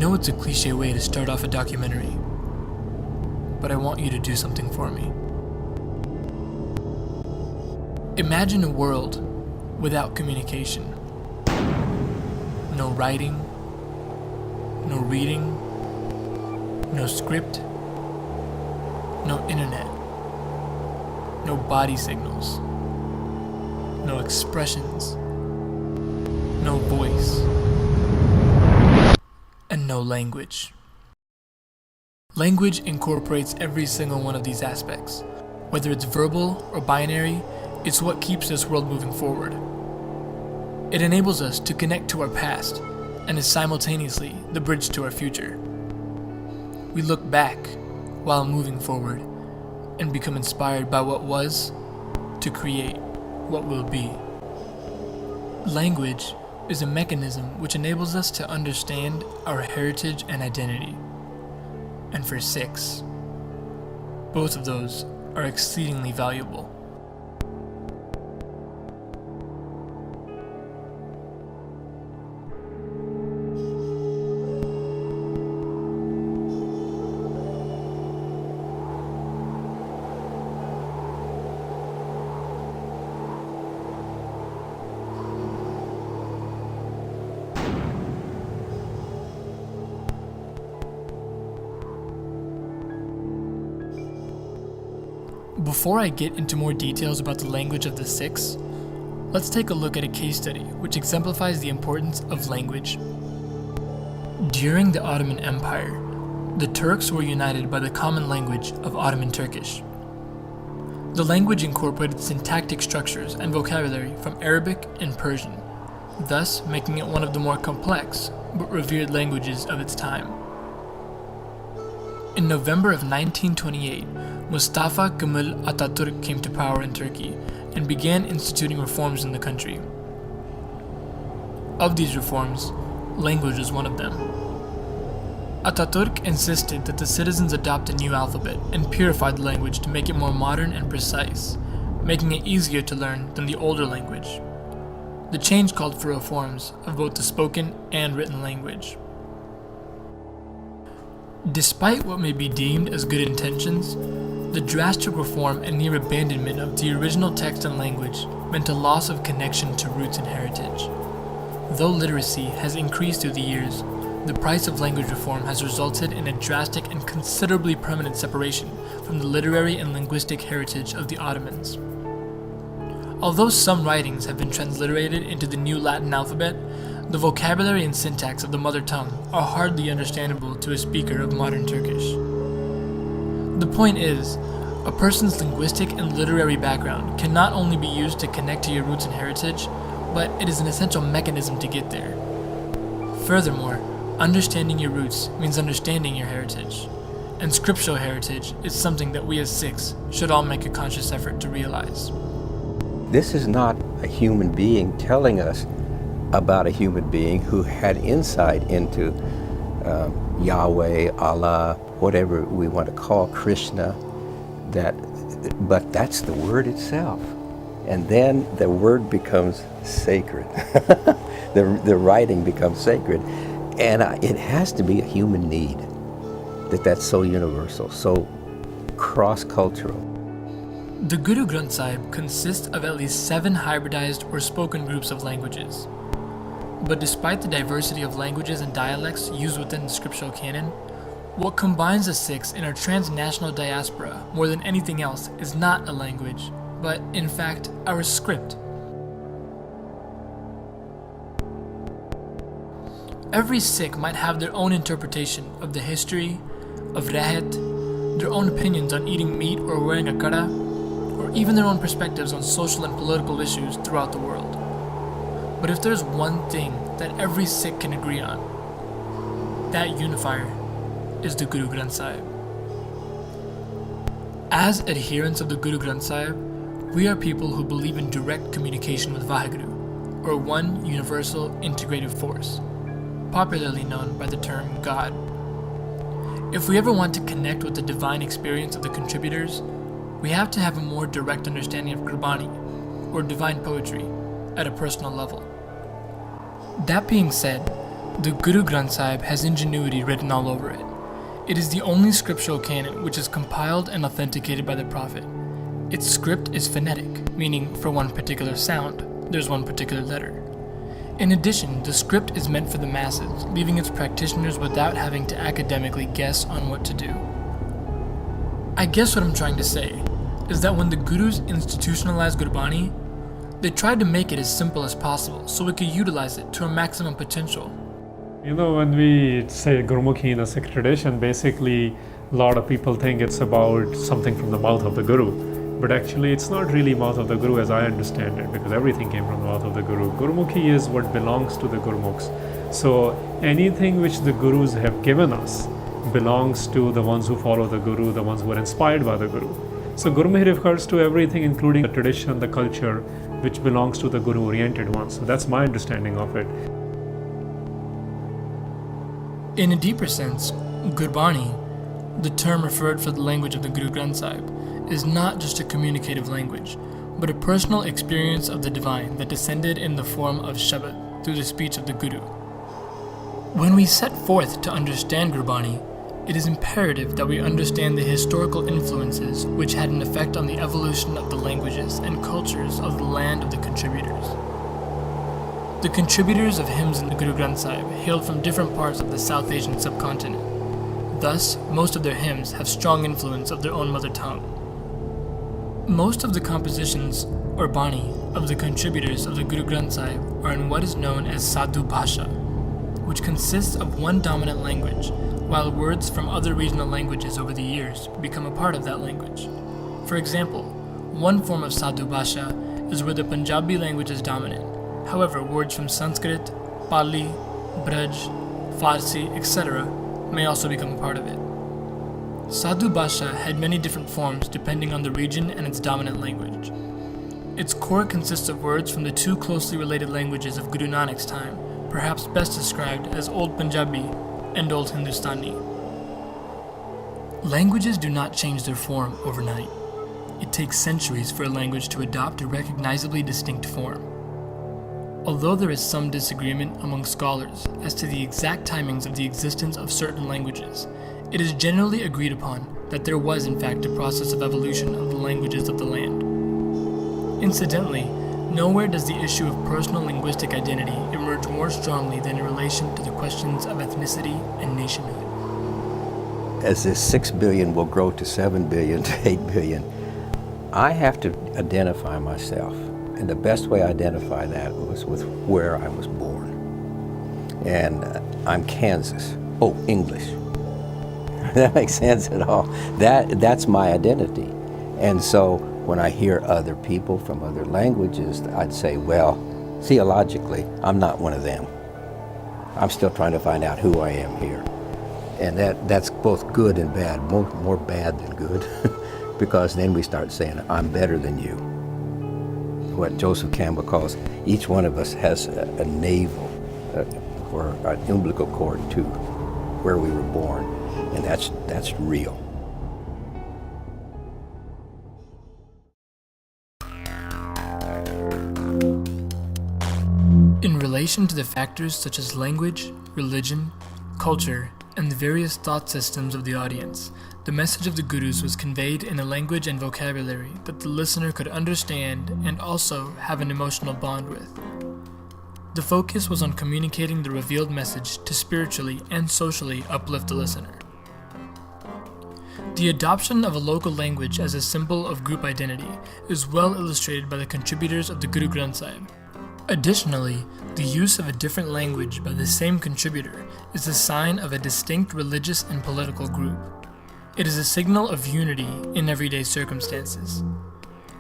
know it's a cliche way to start off a documentary, but I want you to do something for me. Imagine a world without communication. No writing, no reading, no script, no internet, no body signals, no expressions, no voice, and no language. Language incorporates every single one of these aspects. Whether it's verbal or binary, it's what keeps this world moving forward. It enables us to connect to our past and is simultaneously the bridge to our future. We look back while moving forward and become inspired by what was to create what will be. Language is a mechanism which enables us to understand our heritage and identity. And for Sikhs, both of those are exceedingly valuable. Before I get into more details about the language of the Sikhs, let's take a look at a case study which exemplifies the importance of language. During the Ottoman Empire, the Turks were united by the common language of Ottoman Turkish. The language incorporated syntactic structures and vocabulary from Arabic and Persian, thus making it one of the more complex but revered languages of its time. In November of 1928, Mustafa Kemal Atatürk came to power in Turkey and began instituting reforms in the country. Of these reforms, language was one of them. Atatürk insisted that the citizens adopt a new alphabet and purify the language to make it more modern and precise, making it easier to learn than the older language. The change called for reforms of both the spoken and written language. Despite what may be deemed as good intentions, the drastic reform and near abandonment of the original text and language meant a loss of connection to roots and heritage. Though literacy has increased through the years, the price of language reform has resulted in a drastic and considerably permanent separation from the literary and linguistic heritage of the Ottomans. Although some writings have been transliterated into the new Latin alphabet, the vocabulary and syntax of the mother tongue are hardly understandable to a speaker of modern Turkish. The point is, a person's linguistic and literary background can not only be used to connect to your roots and heritage, but it is an essential mechanism to get there. Furthermore, understanding your roots means understanding your heritage, and scriptural heritage is something that we as Sikhs should all make a conscious effort to realize. This is not a human being telling us about a human being who had insight into Yahweh, Allah, whatever we want to call Krishna, but that's the word itself. And then the word becomes sacred. the writing becomes sacred. And it has to be a human need that's so universal, so cross-cultural. The Guru Granth Sahib consists of at least 7 hybridized or spoken groups of languages. But despite the diversity of languages and dialects used within the scriptural canon, what combines the Sikhs in our transnational diaspora more than anything else is not a language, but in fact our script. Every Sikh might have their own interpretation of the history of Rahat, their own opinions on eating meat or wearing a kara, or even their own perspectives on social and political issues throughout the world. But if there's one thing that every Sikh can agree on, that unifier is the Guru Granth Sahib. As adherents of the Guru Granth Sahib, we are people who believe in direct communication with Vaheguru, or one universal integrative force, popularly known by the term God. If we ever want to connect with the divine experience of the contributors, we have to have a more direct understanding of Gurbani, or divine poetry, at a personal level. That being said, The Guru Granth Sahib has ingenuity written all over it. It is the only scriptural canon which is compiled and authenticated by the Prophet. Its script is phonetic, meaning for one particular sound, there's one particular letter. In addition, the script is meant for the masses, leaving its practitioners without having to academically guess on what to do. I guess what I'm trying to say is that when the Gurus institutionalized Gurbani, they tried to make it as simple as possible so we could utilize it to our maximum potential. When we say Gurmukhi in a Sikh tradition, basically a lot of people think it's about something from the mouth of the Guru. But actually it's not really mouth of the Guru as I understand it, because everything came from the mouth of the Guru. Gurmukhi is what belongs to the Gurmukhs. So anything which the Gurus have given us belongs to the ones who follow the Guru, the ones who are inspired by the Guru. So Gurmukhi refers to everything, including the tradition, the culture, which belongs to the Guru-oriented ones. So that's my understanding of it. In a deeper sense, Gurbani, the term referred for the language of the Guru Granth Sahib, is not just a communicative language, but a personal experience of the divine that descended in the form of Shabad through the speech of the Guru. When we set forth to understand Gurbani, it is imperative that we understand the historical influences which had an effect on the evolution of the languages and cultures of the land of the contributors. The contributors of hymns in the Guru Granth Sahib hailed from different parts of the South Asian subcontinent. Thus, most of their hymns have strong influence of their own mother tongue. Most of the compositions, or Bani, of the contributors of the Guru Granth Sahib are in what is known as Sadhu Bhasha, which consists of one dominant language, while words from other regional languages over the years become a part of that language. For example, one form of Sadhu Bhasha is where the Punjabi language is dominant. However, words from Sanskrit, Pali, Braj, Farsi, etc. may also become a part of it. Sadhu Bhasha had many different forms depending on the region and its dominant language. Its core consists of words from the two closely related languages of Guru Nanak's time, perhaps best described as Old Punjabi and Old Hindustani. Languages do not change their form overnight. It takes centuries for a language to adopt a recognizably distinct form. Although there is some disagreement among scholars as to the exact timings of the existence of certain languages, it is generally agreed upon that there was in fact a process of evolution of the languages of the land. Incidentally, nowhere does the issue of personal linguistic identity emerge more strongly than in relation to the questions of ethnicity and nationhood. As this 6 billion will grow to 7 billion to 8 billion, I have to identify myself. And the best way I identify that was with where I was born. And I'm Kansas. Oh, English. That makes sense at all. That's my identity. And so when I hear other people from other languages, I'd say, well, theologically, I'm not one of them. I'm still trying to find out who I am here. And that's both good and bad, more bad than good, because then we start saying, I'm better than you. What Joseph Campbell calls, each one of us has a navel or an umbilical cord to where we were born, and that's real. In relation to the factors such as language, religion, culture, and the various thought systems of the audience, the message of the Gurus was conveyed in a language and vocabulary that the listener could understand and also have an emotional bond with. The focus was on communicating the revealed message to spiritually and socially uplift the listener. The adoption of a local language as a symbol of group identity is well illustrated by the contributors of the Guru Granth Sahib. Additionally, the use of a different language by the same contributor is a sign of a distinct religious and political group. It is a signal of unity in everyday circumstances.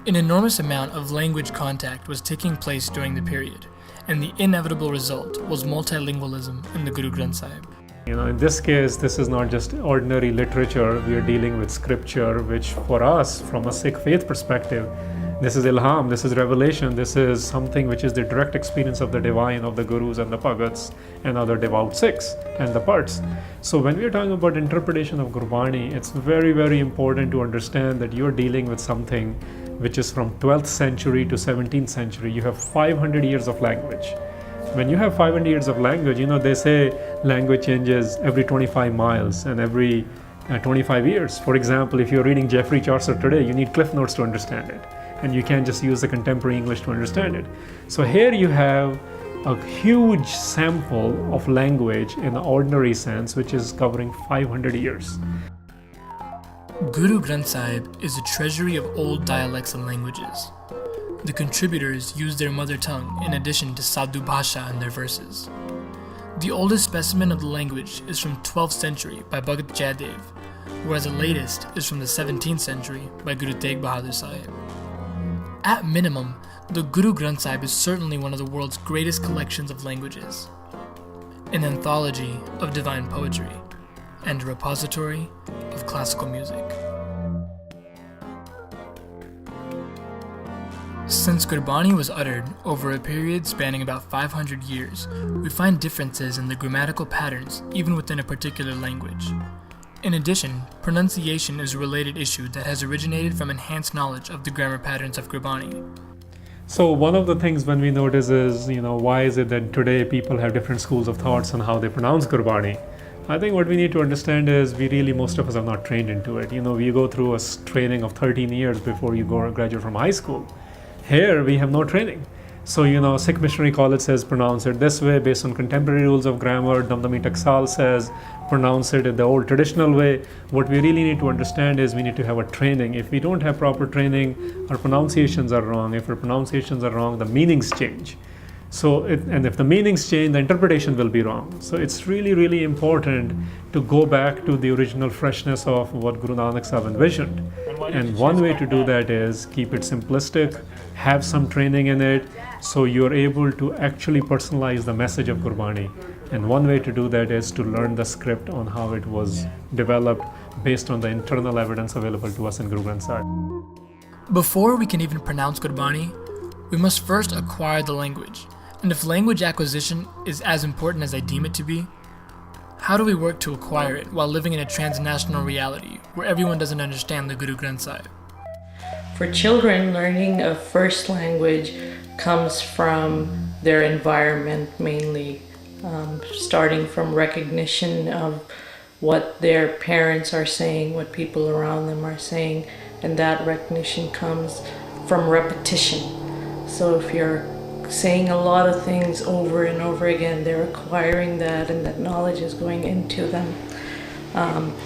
An enormous amount of language contact was taking place during the period, and the inevitable result was multilingualism in the Guru Granth Sahib. In this case, this is not just ordinary literature. We are dealing with scripture, which for us, from a Sikh faith perspective, this is ilham, this is revelation, this is something which is the direct experience of the divine, of the gurus and the bhagats and other devout Sikhs and the parts. So when we are talking about interpretation of Gurbani, it's very, very important to understand that you're dealing with something which is from 12th century to 17th century. You have 500 years of language. When you have 500 years of language, they say language changes every 25 miles and every 25 years. For example, if you're reading Geoffrey Chaucer today, you need cliff notes to understand it. And you can't just use the contemporary English to understand it. So here you have a huge sample of language in the ordinary sense, which is covering 500 years. Guru Granth Sahib is a treasury of old dialects and languages. The contributors use their mother tongue in addition to Sadhu Bhasha in their verses. The oldest specimen of the language is from 12th century by Bhagat Jayadev, whereas the latest is from the 17th century by Guru Tegh Bahadur Sahib. At minimum, the Guru Granth Sahib is certainly one of the world's greatest collections of languages, an anthology of divine poetry, and a repository of classical music. Since Gurbani was uttered over a period spanning about 500 years, we find differences in the grammatical patterns even within a particular language. In addition, pronunciation is a related issue that has originated from enhanced knowledge of the grammar patterns of Gurbani. So one of the things when we notice is, why is it that today people have different schools of thoughts on how they pronounce Gurbani? I think what we need to understand is most of us are not trained into it. We go through a training of 13 years before you graduate from high school. Here we have no training. So, Sikh Missionary College says pronounce it this way based on contemporary rules of grammar. Damdami Taksal says pronounce it in the old traditional way. What we really need to understand is we need to have a training. If we don't have proper training, our pronunciations are wrong. If our pronunciations are wrong, the meanings change. And if the meanings change, the interpretation will be wrong. So it's really, really important to go back to the original freshness of what Guru Nanak Sahib envisioned. And one way to do that is keep it simplistic, have some training in it, so you're able to actually personalize the message of Gurbani. And one way to do that is to learn the script on how it was developed based on the internal evidence available to us in Guru Granth Sahib. Before we can even pronounce Gurbani, we must first acquire the language. And if language acquisition is as important as I deem it to be, how do we work to acquire it while living in a transnational reality where everyone doesn't understand the Guru Granth Sahib? For children, learning a first language comes from their environment mainly, starting from recognition of what their parents are saying, what people around them are saying, and that recognition comes from repetition. So if you're saying a lot of things over and over again, they're acquiring that, and that knowledge is going into them.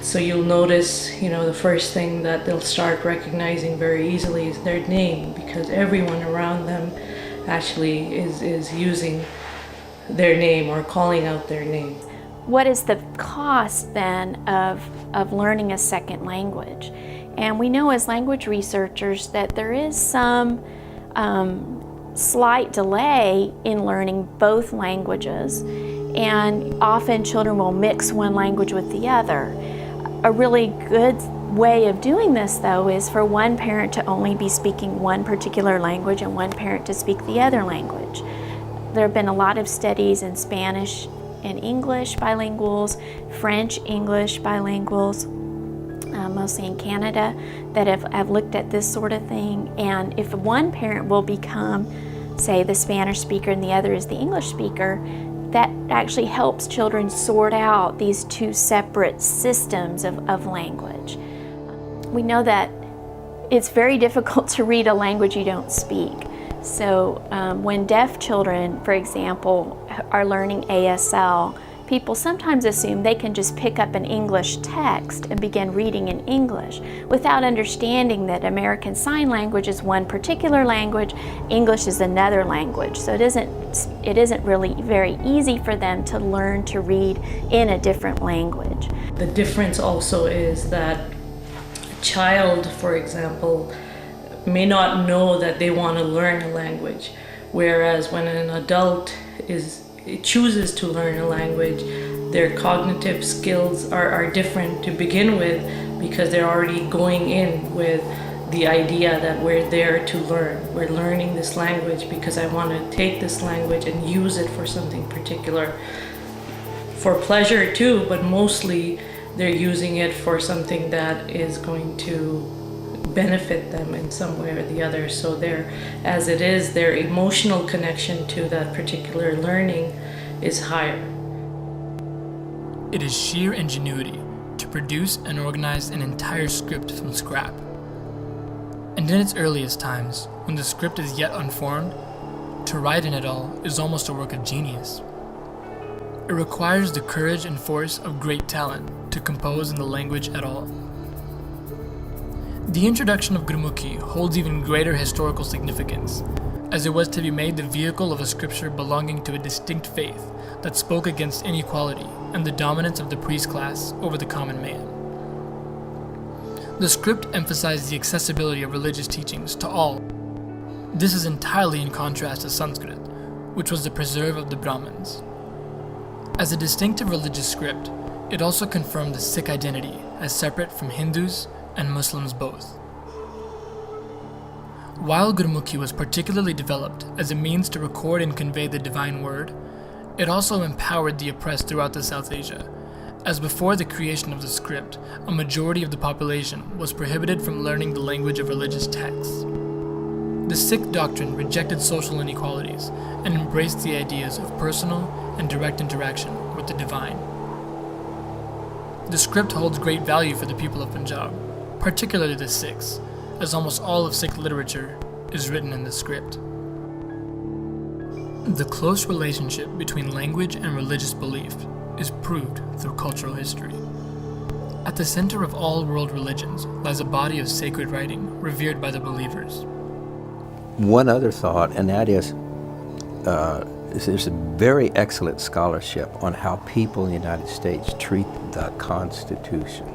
So you'll notice, the first thing that they'll start recognizing very easily is their name, because everyone around them actually is using their name or calling out their name. What is the cost then of learning a second language? And we know as language researchers that there is some slight delay in learning both languages, and often children will mix one language with the other. A really good way of doing this, though, is for one parent to only be speaking one particular language and one parent to speak the other language. There have been a lot of studies in Spanish and English bilinguals, French, English bilinguals, mostly in Canada, that have looked at this sort of thing. And if one parent will become, say, the Spanish speaker and the other is the English speaker, that actually helps children sort out these two separate systems of language. We know that it's very difficult to read a language you don't speak. So when deaf children, for example, are learning ASL, people sometimes assume they can just pick up an English text and begin reading in English without understanding that American Sign Language is one particular language, English is another language. So it isn't really very easy for them to learn to read in a different language. The difference also is that a child, for example, may not know that they want to learn a language, whereas when an adult chooses to learn a language, their cognitive skills are different to begin with, because they're already going in with the idea that we're there to learn. We're learning this language because I want to take this language and use it for something particular. For pleasure too, but mostly they're using it for something that is going to benefit them in some way or the other. So their emotional connection to that particular learning is higher. It is sheer ingenuity to produce and organize an entire script from scrap. And in its earliest times, when the script is yet unformed, to write in it all is almost a work of genius. It requires the courage and force of great talent to compose in the language at all. The introduction of Gurmukhi holds even greater historical significance, as it was to be made the vehicle of a scripture belonging to a distinct faith that spoke against inequality and the dominance of the priest class over the common man. The script emphasized the accessibility of religious teachings to all. This is entirely in contrast to Sanskrit, which was the preserve of the Brahmins. As a distinctive religious script, it also confirmed the Sikh identity as separate from Hindus and Muslims both. While Gurmukhi was particularly developed as a means to record and convey the divine word, it also empowered the oppressed throughout the South Asia, as before the creation of the script, a majority of the population was prohibited from learning the language of religious texts. The Sikh doctrine rejected social inequalities and embraced the ideas of personal and direct interaction with the divine. The script holds great value for the people of Punjab, particularly the Sikhs, as almost all of Sikh literature is written in the script. The close relationship between language and religious belief is proved through cultural history. At the center of all world religions lies a body of sacred writing revered by the believers. One other thought, and that is, there's a very excellent scholarship on how people in the United States treat the Constitution.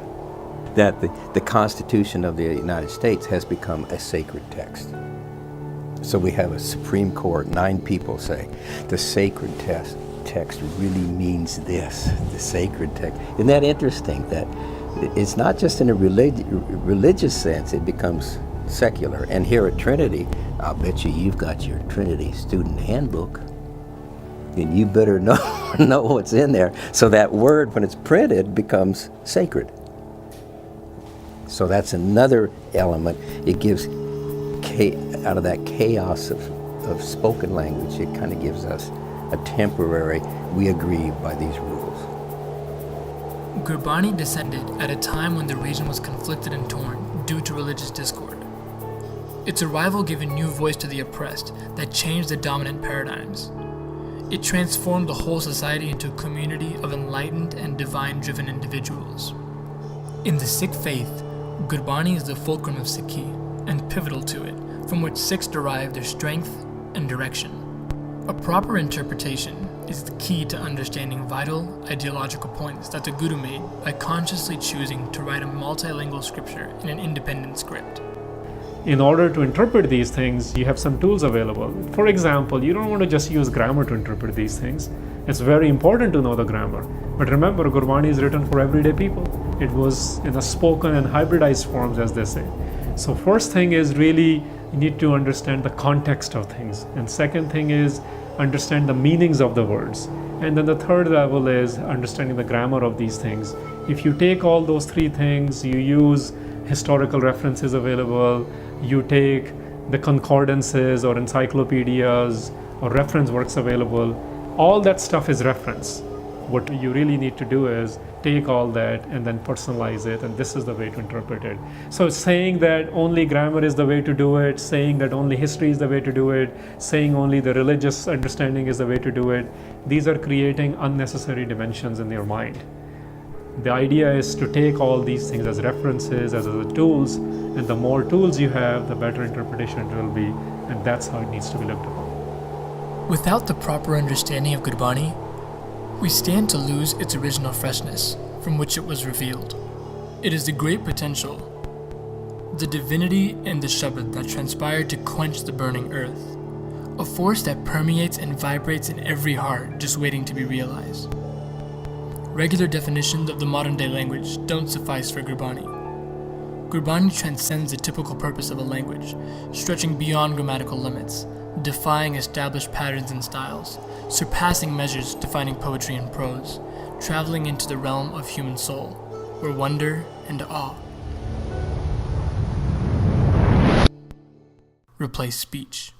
That the Constitution of the United States has become a sacred text. So we have a Supreme Court, 9 people say, the sacred text really means this, the sacred text. Isn't that interesting? That it's not just in a religious sense, it becomes secular. And here at Trinity, I'll bet you've got your Trinity student handbook, and you better know what's in there. So that word, when it's printed, becomes sacred. So that's another element. It gives, out of that chaos of spoken language, it kind of gives us a temporary, we agree by these rules. Gurbani descended at a time when the region was conflicted and torn due to religious discord. Its arrival gave a new voice to the oppressed that changed the dominant paradigms. It transformed the whole society into a community of enlightened and divine-driven individuals. In the Sikh faith, Gurbani is the fulcrum of Sikhi and pivotal to it, from which Sikhs derive their strength and direction. A proper interpretation is the key to understanding vital ideological points that the Guru made by consciously choosing to write a multilingual scripture in an independent script. In order to interpret these things, you have some tools available. For example, you don't want to just use grammar to interpret these things. It's very important to know the grammar. But remember, Gurbani is written for everyday people. It was in a spoken and hybridized forms, as they say. So first thing is really you need to understand the context of things. And second thing is understand the meanings of the words. And then the third level is understanding the grammar of these things. If you take all those 3 things, you use historical references available, you take the concordances or encyclopedias or reference works available, all that stuff is reference. What you really need to do is take all that and then personalize it, and this is the way to interpret it. So saying that only grammar is the way to do it, saying that only history is the way to do it, saying only the religious understanding is the way to do it, these are creating unnecessary dimensions in your mind. The idea is to take all these things as references, as tools, and the more tools you have, the better interpretation it will be, and that's how it needs to be looked upon. Without the proper understanding of Gurbani, we stand to lose its original freshness from which it was revealed. It is the great potential, the divinity and the Shabad that transpired to quench the burning earth, a force that permeates and vibrates in every heart just waiting to be realized. Regular definitions of the modern-day language don't suffice for Gurbani. Gurbani transcends the typical purpose of a language, stretching beyond grammatical limits, defying established patterns and styles, surpassing measures defining poetry and prose, traveling into the realm of human soul, where wonder and awe replace speech.